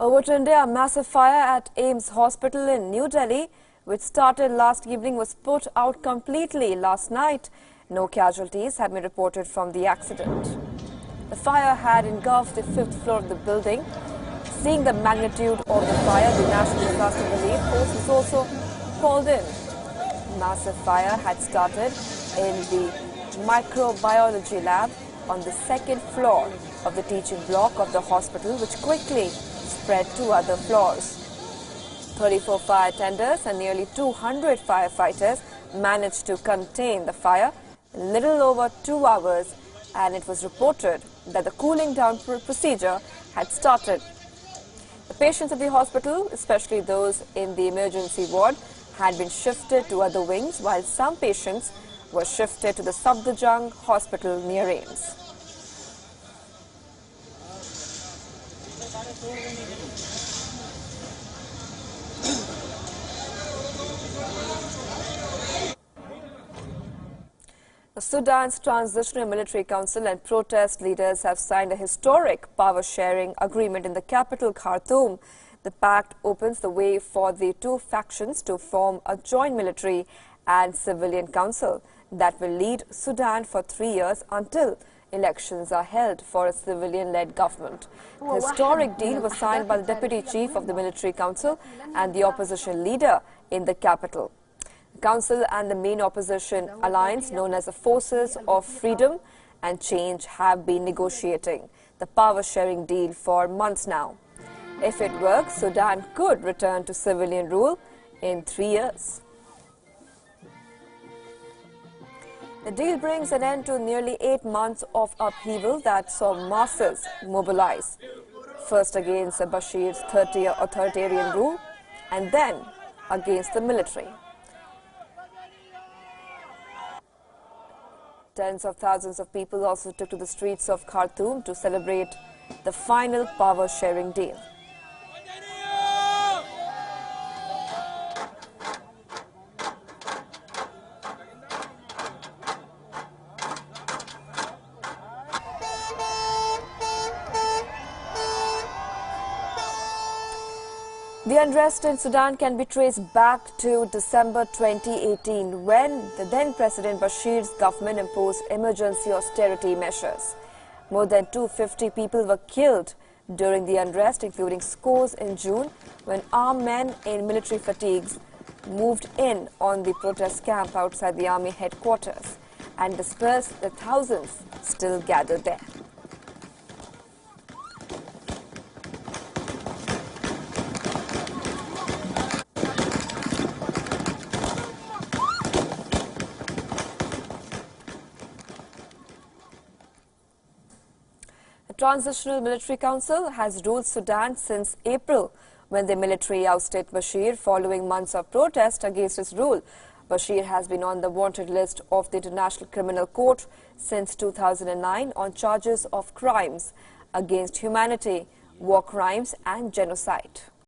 Over to India, a massive fire at AIIMS hospital in New Delhi, which started last evening, was put out completely last night. No casualties have been reported from the accident. The fire had engulfed the 5th floor of the building. Seeing the magnitude of the fire, the National Disaster Relief Force was also called in. Massive fire had started in the microbiology lab on the 2nd floor of the teaching block of the hospital, which quickly spread to other floors. 34 fire tenders and nearly 200 firefighters managed to contain the fire in little over 2 hours, and it was reported that the cooling down procedure had started. The patients at the hospital, especially those in the emergency ward, had been shifted to other wings, while some patients were shifted to the Safdarjung hospital near AIIMS. Sudan's Transitional Military Council and protest leaders have signed a historic power-sharing agreement in the capital, Khartoum. The pact opens the way for the two factions to form a joint military and civilian council that will lead Sudan for 3 years until elections are held for a civilian-led government. The historic deal was signed by the deputy chief of the military council and the opposition leader in the capital. The council and the main opposition alliance, known as the Forces of Freedom and Change, have been negotiating the power-sharing deal for months now. If it works, Sudan could return to civilian rule in 3 years. The deal brings an end to nearly 8 months of upheaval that saw masses mobilize, first against Bashir's authoritarian rule and then against the military. Tens of thousands of people also took to the streets of Khartoum to celebrate the final power-sharing deal. The unrest in Sudan can be traced back to December 2018, when the then-President Bashir's government imposed emergency austerity measures. More than 250 people were killed during the unrest, including scores in June, when armed men in military fatigues moved in on the protest camp outside the army headquarters and dispersed the thousands still gathered there. The Transitional Military Council has ruled Sudan since April, when the military ousted Bashir following months of protest against his rule. Bashir has been on the wanted list of the International Criminal Court since 2009 on charges of crimes against humanity, war crimes and genocide.